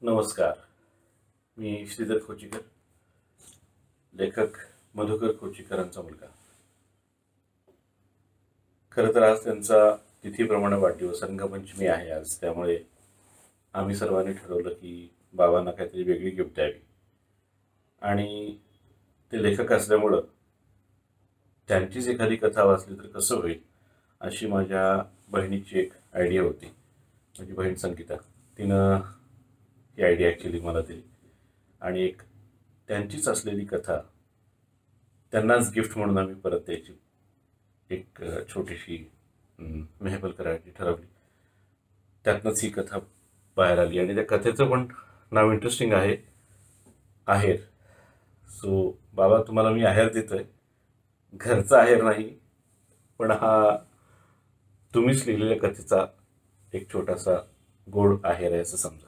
नमस्कार. मी श्रीधर खोचीकर, लेखक मधुकर खोचीकरांचा मुलगा. खरं तर आज त्यांचा तिथीप्रमाणे वाढदिवस रंगपंचमी आहे आज. त्यामुळे आम्ही सर्वांनी ठरवलं की बाबांना काहीतरी वेगळी गिफ्ट द्यावी. आणि ते लेखक असल्यामुळं त्यांचीच एखादी कथा वाचली तर कसं होईल अशी माझ्या बहिणीची एक आयडिया होती. माझी बहीण संगीता, तिनं ही आयडिया ॲक्च्युली मला दिली. आणि एक त्यांचीच असलेली कथा त्यांनाच गिफ्ट म्हणून आम्ही परत द्यायची एक छोटीशी मेहफल करायची ठरवली. त्यातनंच ही कथा बाहेर आली. आणि त्या कथेचं पण नाव इंटरेस्टिंग आहे, आहेर. सो बाबा, तुम्हाला मी आहेर देतोय. घरचा आहेर नाही, पण हा तुम्हीच लिहिलेल्या कथेचा एक छोटासा गोड आहेर आहे असं समजा.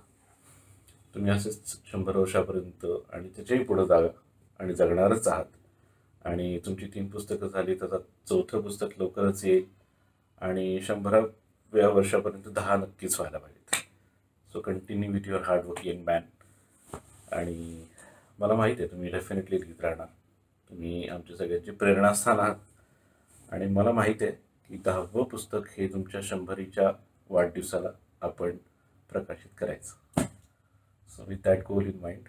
तुम्ही असेच 100 वर्षापर्यंत आणि त्याच्याही पुढं जागा आणि जगणारच आहात. आणि तुमची 3 पुस्तकं झाली, त्याचा 4थं पुस्तक लवकरच येईल. आणि 100व्या वर्षापर्यंत 10 नक्कीच व्हायला पाहिजेत. So continue with your hard work young man. आणि मला माहीत आहे तुम्ही डेफिनेटली लिहित राहणार. तुम्ही आमच्या सगळ्यांची प्रेरणास्थान आहात. आणि मला माहीत आहे की 10वं पुस्तक हे तुमच्या 100वीच्या वाढदिवसाला आपण प्रकाशित करायचं. So with that goal in mind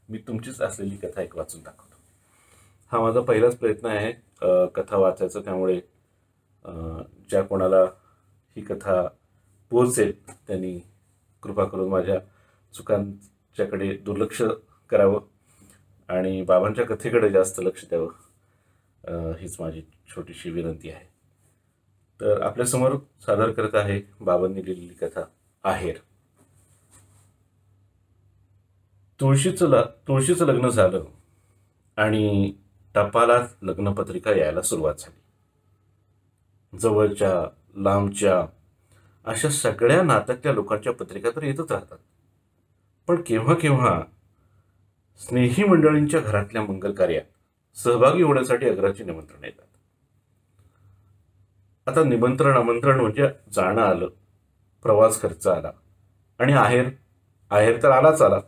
मी तुमचीच असलेली कथा एक वाचून दाखवतो. हा माझा पहिलाच प्रयत्न आहे कथा वाचायचा. त्यामुळे ज्या कोणाला ही कथा पोहोचेल त्यांनी कृपा करून माझ्या चुकांच्याकडे दुर्लक्ष करावं आणि बाबांच्या कथेकडे जास्त लक्ष द्यावं, हीच माझी छोटीशी विनंती आहे. तर आपल्यासमोर सादर करत आहे बाबांनी लिहिलेली कथा आहेर. तुळशीचं लग्न झालं आणि टपालात लग्नपत्रिका यायला सुरुवात झाली. जवळच्या लांबच्या अशा सगळ्या नात्यातल्या लोकांच्या पत्रिका तर येतच राहतात. पण केव्हा केव्हा स्नेही मंडळींच्या घरातल्या मंगल कार्यात सहभागी होण्यासाठी अग्राची निमंत्रण येतात. आता निमंत्रण आमंत्रण म्हणजे जाणं आलं, प्रवास खर्च आला आणि आहेर तर आलाच आला.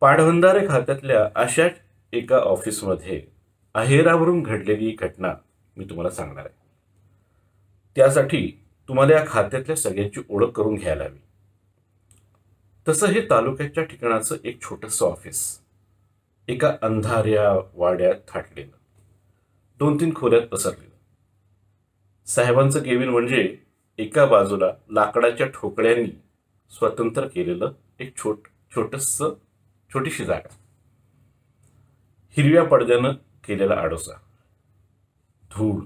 पाटबंधारे खात्यातल्या अशाच एका ऑफिसमध्ये आहेरावरून घडलेली घटना मी तुम्हाला सांगणार आहे. त्यासाठी तुम्हाला या खात्यातल्या सगळ्यांची ओळख करून घ्यायला हवी. तसं हे तालुक्याच्या ठिकाणाचं एक छोटंसं ऑफिस एका अंधाऱ्या वाड्यात थाटलेलं, 2-3 खोल्यात पसरलेलं. साहेबांचं केबिन म्हणजे एका बाजूला लाकडाच्या ठोकळ्यांनी स्वतंत्र केलेलं एक छोटीशी जागा, हिरव्या पडद्यानं केलेला आडोसा, धूळ,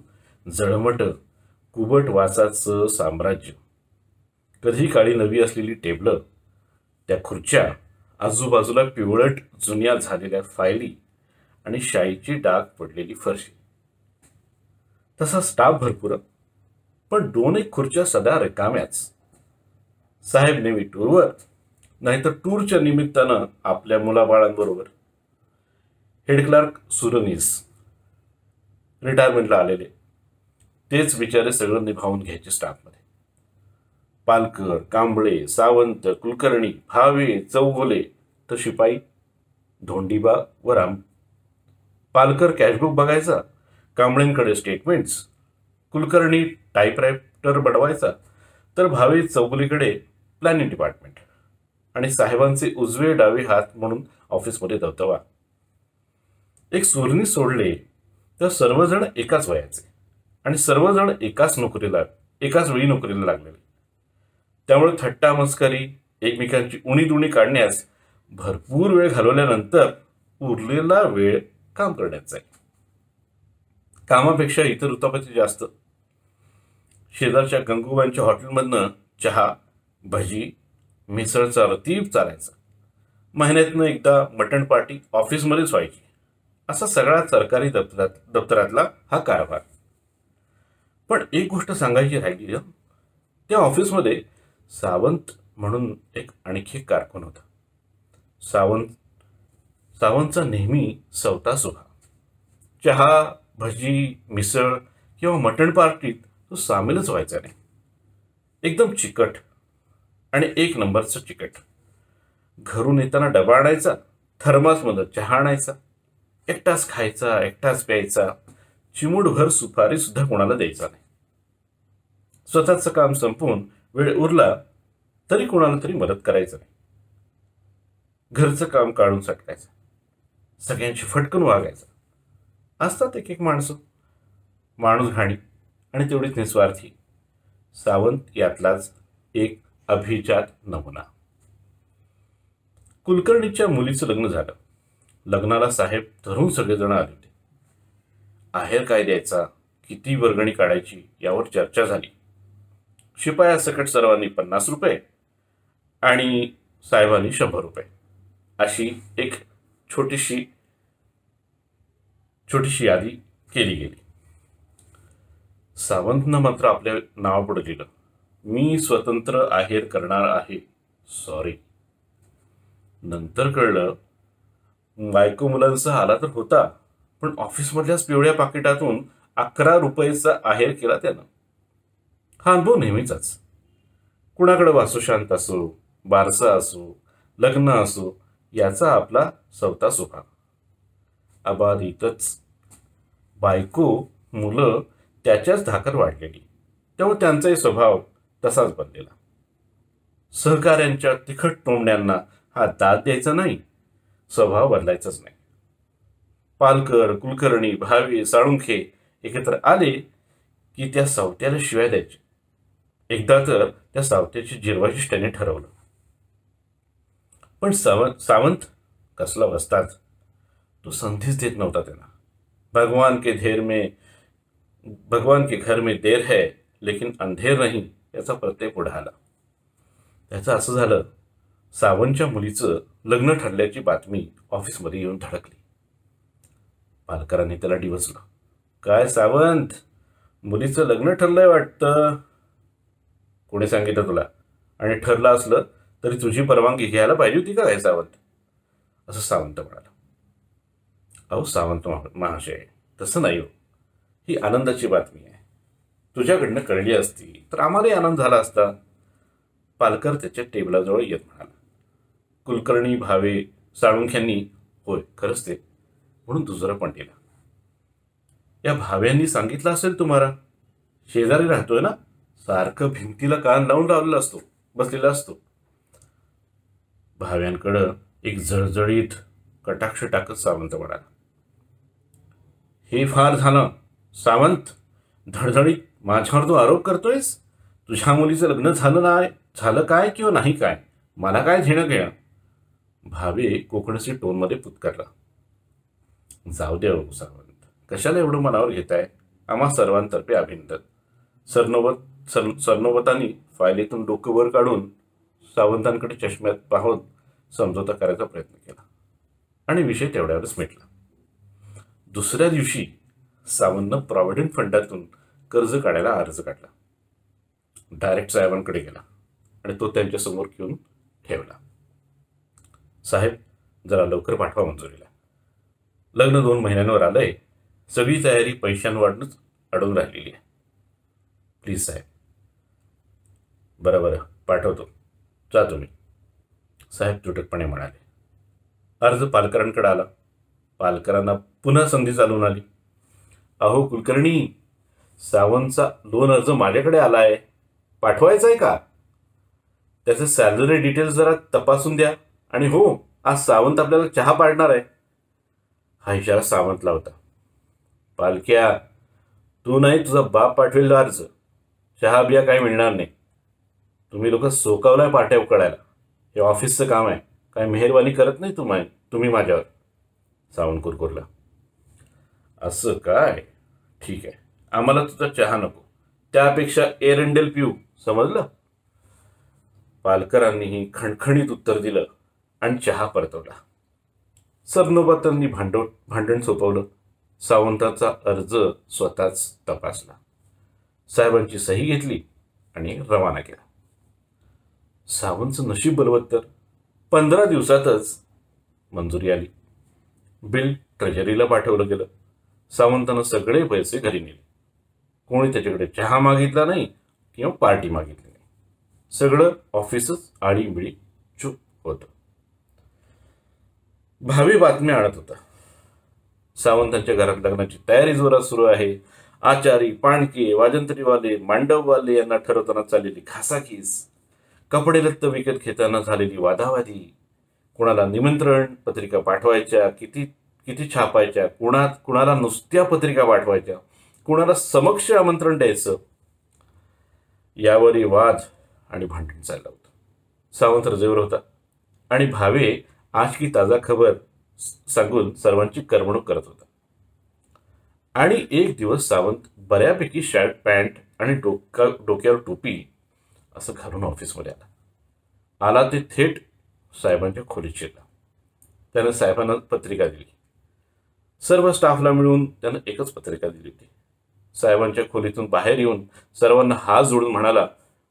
जळमट, कुबट वासाचं साम्राज्य, कधी काळी नवी असलेली टेबलं, त्या खुर्च्या, आजूबाजूला पिवळट जुन्या झालेल्या फायली आणि शाईची डाग पडलेली फरशी. तसा स्टाफ भरपूर, पण 2-1 खुर्च्या सदा रिकाम्याच. साहेब नेहमी टूरवर, नाहीतर टूरच्या निमित्तानं आपल्या मुलाबाळांबरोबर. हेड क्लार्क सुरनीस रिटायरमेंटला आलेले, तेच बिचारे सगळं निभावून घ्यायचे स्टाफमध्ये. पालकर, कांबळे, सावंत, कुलकर्णी, भावे, चौगुले तर शिपाई, धोंडीबा व राम. पालकर कॅशबुक बघायचा, कांबळेंकडे स्टेटमेंट्स, कुलकर्णी टाईपरायटर बनवायचा, तर भावे चौगुलीकडे प्लॅनिंग डिपार्टमेंट. आणि साहेबांचे उजवे डावे हात म्हणून ऑफिसमध्ये दबदबा. एक सुरनी सोडले तर सर्वजण एकाच वयाचे आणि सर्वजण एकाच वेळी नोकरीला लागलेले. त्यामुळे थट्टा मस्करी, एकमेकांची उणीदुणी काढण्यास भरपूर वेळ घालवल्यानंतर उरलेला वेळ काम करण्याचा आहे. कामापेक्षा इतर उतापती जास्त. शेजारच्या गंगूबाईंच्या हॉटेलमधनं चहा, भजी, मिसळचा रतीब चालायचा. महिन्यातनं एकदा मटण पार्टी ऑफिसमध्येच व्हायची. असा सगळा सरकारी दप्तरातला हा कारभार. पण एक गोष्ट सांगायची राहिली, त्या ऑफिसमध्ये सावंत म्हणून आणखी एक कारकून होता. सावंतचा नेहमी सवता सुहा. चहा, भजी, मिसळ किंवा मटण पार्टीत तो सामीलच व्हायचा नाही. एकदम चिकट आणि 1 नंबरचं चिकट. घरून येताना डबा आणायचा, थर्मासमध्ये चहा आणायचा, एकटाच खायचा, एकटाच प्यायचा, चिमूटभर सुपारी सुद्धा कोणाला द्यायचा नाही. स्वतःचं काम संपवून वेळ उरला तरी कोणाला तरी मदत करायचं नाही. घरचं काम काढून सटकायचं, सगळ्यांची फटकन वागायचं. असतात एक एक माणूस घाणी आणि तेवढीच निस्वार्थी. सावंत यातलाच एक अभिजात नमुना. कुलकर्णीच्या मुलीचं लग्न झालं. लग्नाला साहेब धरून सगळेजण आले होते. आहेर काय द्यायचा, किती वर्गणी काढायची यावर चर्चा झाली. शिपायासकट सर्वांनी 50 रुपये आणि साहेबांनी 100 रुपये अशी एक छोटीशी यादी केली गेली. सावंतनं मात्र आपल्या नावापुढे लिहिलं, मी स्वतंत्र आहेर करणार आहे, सॉरी. नंतर कळलं बायको मुलांचा आला तर होता, पण ऑफिसमधल्याच पिवळ्या पाकिटातून 11 रुपयेचा आहेर केला त्यानं. हा अनुभव नेहमीचाच. कुणाकडे वासुशांत असो, बारसा असो, लग्न असो, याचा आपला सवता सुखा. आबाद इथंच बायको मुलं त्याच्याच धाकर वाढलेली, त्यामुळे त्यांचाही स्वभाव तसाच बनलेला. सहकाऱ्यांच्या तिखट टोमण्यांना हा दाद द्यायचा नाही, स्वभाव बदलायचाच नाही. पालकर, कुलकर्णी, भावे, साळुंखे एकत्र आले की त्या सावत्याला शिव्या द्यायचे. एकदा तर त्या सावत्याची जिरवायची त्याने ठरवलं. पण सावंत कसला वस्ताद, तो संधीच देत नव्हता त्यांना. भगवान के घर में देर है लेकिन अंधेर नहीं याचा प्रत्यय पुढे आला. त्याचं असं झालं, सावंतच्या मुलीचं लग्न ठरल्याची बातमी ऑफिसमध्ये येऊन धडकली. पालकरांनी त्याला डिवचलं, काय सावंत, मुलीचं लग्न ठरलंय वाटतं. कोणी सांगितलं तुला? आणि ठरलं असलं तरी तुझी परवानगी घ्यायला पाहिजे होती का काय सावंत? असं सावंत म्हणाला. अहो सावंत महाशय, तसं नाही हो, ही आनंदाची बातमी आहे. तुझ्याकडनं कळली असती तर आम्हालाही आनंद झाला असता. पालकर त्याच्या टेबलाजवळ येत म्हणाला. कुलकर्णी, भावे, साळुंख्यांनी होय खरंच ते म्हणून दुजरा पण दिला. या भाव्यांनी सांगितलं असेल तुम्हाला, शेजारी राहतोय ना, सारखं भिंतीला कान लावून बसलेला असतो. भाव्यांकडं एक जळजळीत कटाक्ष टाकत सावंत म्हणाला, हे फार झालं सावंत, धडधडीत माझ्यावर तू आरोप करतोयस. तुझ्या मुलीचं लग्न झालं काय किंवा नाही काय, मला काय घेणं घेणं. भावे कोकणसी टोनमध्ये पुत्कारला. जाऊ दे हो सावंत, कशाला एवढं मनावर घेताय. आम्हा सर्वांतर्फे अभिनंदन. सरनोबतांनी फायलीतून डोकं वर काढून सावंतांकडे चष्म्यात पाहून समजोता करायचा प्रयत्न केला आणि विषय तेवढ्यावरच मिटला. दुसऱ्या दिवशी सावंतनं प्रॉव्हिडंट फंडातून कर्ज काढायला अर्ज काढला. डायरेक्ट साहेबांकडे गेला आणि तो त्यांच्यासमोर घेऊन ठेवला. साहेब, जरा लवकर पाठवा मंजुरीला. लग्न 2 महिन्यांवर आलंय. सगळी तयारी पैशांवाढूनच अडून राहिलेली आहे. प्लीज साहेब. बरं पाठवतो, जा तुम्ही, साहेब तुटकपणे म्हणाले. अर्ज पालकरांकडे आला. पालकरांना पुन्हा संधी चालून आली. अहो कुलकर्णी, सावंतचा लोन अर्ज माझ्याकडे आलाय, पाठवायचा आहे का? त्याचे सॅलरी डिटेल्स जरा तपासून द्या. आणि हो, आज सावंत आपल्याला चहा पाडणार आहे. हा इशारा सावंतला होता. पालक्या, तू नाही, तुझा बाप पाठवेल अर्ज. चहा बिया काही मिळणार नाही. तुम्ही लोक सोकावलाय पाट्या उकळायला. हे ऑफिसचं काम आहे, काय मेहरबानी करत नाही तुम्ही माझ्यावर. सावंत कुरकुरला. असं काय? ठीक आहे, आम्हाला तुझा चहा नको, त्यापेक्षा एरंडेल पिऊ, समजलं? पालकरांनीही खणखणीत उत्तर दिलं आणि चहा परतवला. सरनोबतांनी भांडण सोपवलं. सावंताचा अर्ज स्वतःच तपासला, साहेबांची सही घेतली आणि रवाना केला. सावंतचं नशीब बलवत्तर. 15 दिवसातच मंजुरी आली. बिल ट्रेजरीला पाठवलं गेलं. सावंतानं सगळे पैसे घरी नेले. कोणी त्याच्याकडे चहा मागितला नाही किंवा पार्टी मागितली नाही. सगळं ऑफिसच आळीबिळी चूप होतं. भावी बातम्या आणत होता. सावंतांच्या घरात लग्नाची तयारी जोरात सुरू आहे. आचारी, पाणके, वाजंत्रीवाले, मांडववाले यांना ठरवताना चाललेली घासाघीस, कपडे लत्त विकत घेताना झालेली वादावादी, कुणाला निमंत्रण पत्रिका पाठवायच्या, किती किती छापायच्या, कुणाला नुसत्या पत्रिका पाठवायच्या, कुणाला समक्ष आमंत्रण द्यायचं, यावरही वाद आणि भांडण चाललं होतं. सावंत रजेवर होता आणि भावे आज की ताजा खबर सांगून सर्वांची करमणूक करत होता. आणि एक दिवस सावंत बऱ्यापैकी शर्ट पॅन्ट आणि डोक्यावर टोपी असं घालून ऑफिसमध्ये आला ते थेट साहेबांच्या खोलीत शिरला. त्यानं साहेबांना पत्रिका दिली. सर्व स्टाफला मिळून त्यानं एकच पत्रिका दिली होती. साहेबांच्या खोलीतून बाहेर येऊन सर्वांना हात जोडून म्हणाला,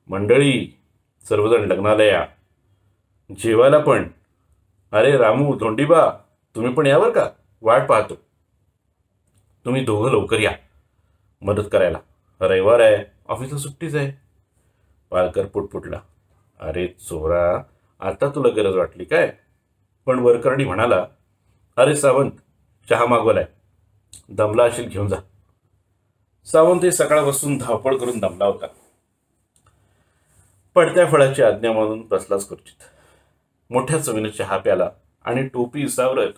मंडळी, सर्वजण लग्नाला या, जेवायला पण. अरे रामू, धोंडीबा, तुम्ही पण यावर का? वाट पाहतो. तुम्ही दोघं लवकर या मदत करायला. रविवार आहे, ऑफिसला सुट्टीच आहे. पालकर पुटपुटला, अरे चोरा, आता तुला गरज वाटली काय? पण वरकरणी म्हणाला, अरे सावंत, चहा मागवलाय, दमला असेल घेऊन जा. सावंत हे सकाळपासून धावपळ करून दमला होता. पडत्या फळाची आज्ञा म्हणून बसलाच खुर्चीत. मोठ्या चवीनं चहा प्याला आणि टोपी सावरत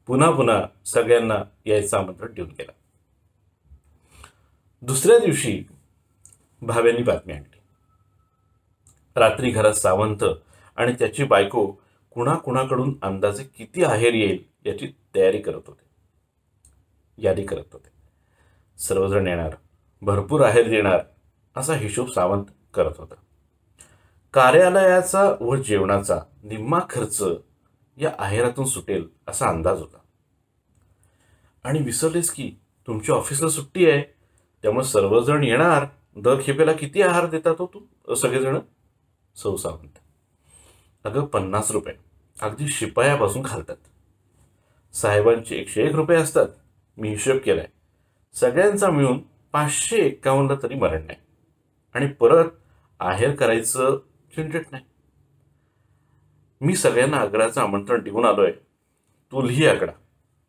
पुन्हा पुन्हा सगळ्यांना यायचं आमंत्रण देऊन गेला. दुसऱ्या दिवशी भाव्यांनी बातमी आणली. रात्री घरात सावंत आणि त्याची बायको कुणाकुणाकडून अंदाजे किती आहेर येईल याची यादी करत होते. सर्वजण येणार, भरपूर आहेर देणार असा हिशोब सावंत करत होता. कार्यालयाचा व जेवणाचा निम्मा खर्च या आहेरातून सुटेल असा अंदाज होता. आणि विसरलेस की तुमच्या ऑफिसला सुट्टी आहे, त्यामुळे सर्वजण येणार. दर खेपेला किती आहार देतात हो तू सगळेजण? सौ सावंत, अगं 50 रुपये अगदी शिपायापासून घालतात. साहेबांचे 101 रुपये असतात. मी हिशोब केलाय, सगळ्यांचा मिळून 551 तरी मरण नाही. आणि परत आहेर करायचं झंझट नाही. मी सगळ्यांना आग्रहाचं आमंत्रण देऊन आलोय. तू लिही आकडा,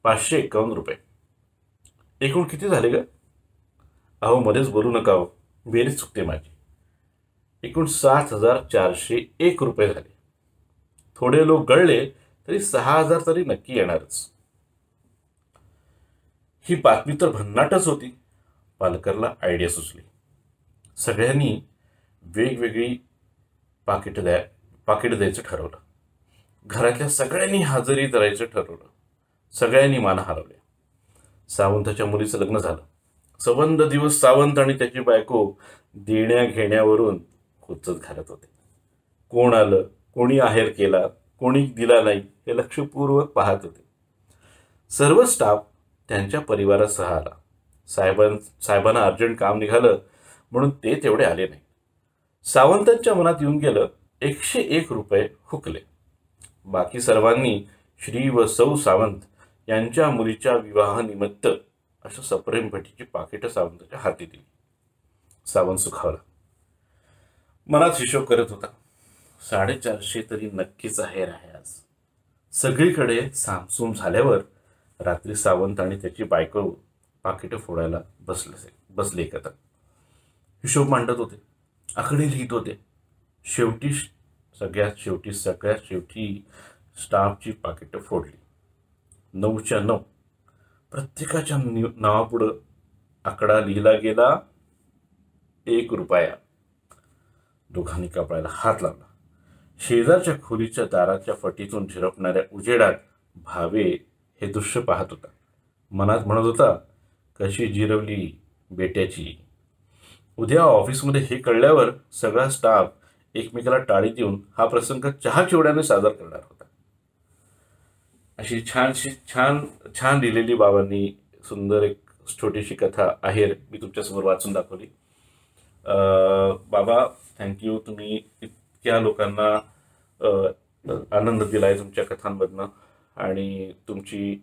551 रुपये. एकूण किती झाले ग? अहो, मध्येच बोलू नका हो, बेरीज चुकते माझी. एकूण 7,401 रुपये झाले. थोडे लोक गळले तरी 6,000 तरी नक्की येणारच. ही बातमी तर भन्नाटच होती. पालकरला आयडिया सुचली. सगळ्यांनी वेगवेगळी पाकिट द्यायचं ठरवलं. घरातल्या सगळ्यांनी हजेरी धरायचं ठरवलं. सगळ्यांनी मान हलवल्या. सावंताच्या मुलीचं लग्न झालं. संबंध दिवस सावंत आणि त्याची बायको देण्या घेण्यावरून हुच्चत घालत होते. कोण आलं, कोणी आहेर केला, कोणी दिला नाही हे लक्षपूर्वक पाहत होते. सर्व स्टाफ त्यांच्या परिवारासह आला. साहेबांना अर्जंट काम निघालं म्हणून ते तेवढे आले नाही. सावंतांच्या मनात येऊन गेलं, 101 रुपये हुकले. बाकी सर्वांनी श्री व सौ सावंत यांच्या मुलीच्या विवाहानिमित्त अशा सप्रेम भेटीची पाकिटं सावंताच्या हाती दिली. सावंत सुखावला. मनात हिशोब करत होता, 450 तरी नक्कीच आहेर आहे आज. सगळीकडे सामसूम झाल्यावर रात्री सावंत आणि त्याची बायको पाकिटं फोडायला बसले एकत्र. हिशोब मांडत होते, आकडे लिहित होते. सगळ्यात शेवटी स्टाफची पाकिटं फोडली. 9च्या 9. प्रत्येकाच्या नावापुढं आकडा लिहिला गेला, 1 रुपया. दोघांनी कपाळाला हात लावला. शेजारच्या खोलीच्या दाराच्या फटीतून झिरपणाऱ्या उजेडात भावे हे दृश्य पाहत होता. मनात म्हणत होता, कशी जिरवली बेट्याची. उद्या ऑफिसमध्ये हे कळल्यावर सगळा स्टाफ एकमेकाला टाळी देऊन हा प्रसंग चहा चिवड्याने सादर करणार होता. अशी छान लिहिलेली बाबांनी सुंदर एक छोटीशी कथा आहेर मी तुमच्यासमोर वाचून दाखवली. बाबा, थँक्यू. तुम्ही इतक्या लोकांना आनंद दिलाय तुमच्या कथांमधनं. आणि तुमची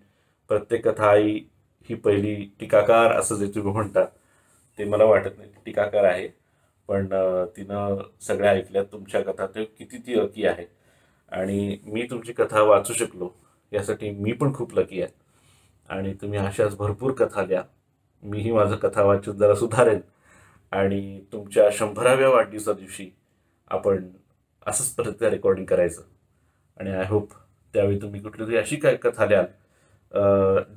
प्रत्येक कथा ही पहिली टीकाकार असं जे तुम्ही म्हणता ते मला वाटत नाही टीकाकार आहे, पण तिनं सगळ्या ऐकल्यात तुमच्या कथा. ते किती ती अकी आहे. आणि मी तुमची कथा वाचू शकलो यासाठी मी पण खूप लकी आहे. आणि तुम्ही अशाच भरपूर कथा लिहा. मीही माझं कथा वाचून जरा सुधारेन आणि तुमच्या 100व्या वाढदिवसा दिवशी आपण असंच परत रेकॉर्डिंग करायचं. आणि आय होप त्यावेळी तुम्ही कुठली तरी अशी काय कथा लिहाल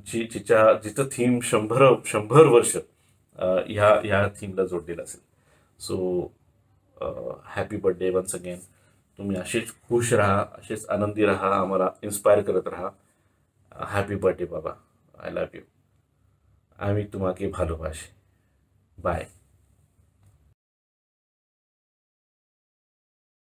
जिचं थीम 100 वर्ष ह्या थीमला जोडलेलं असेल. So happy birthday once again. तुम्ही असेच खुश राहा, असेच आनंदी राहा, आम्हाला इन्स्पायर करत राहा. हॅपी बर्थडे बाबा. I love you. आम्ही तुम्हाके भालोबाशी. बाय.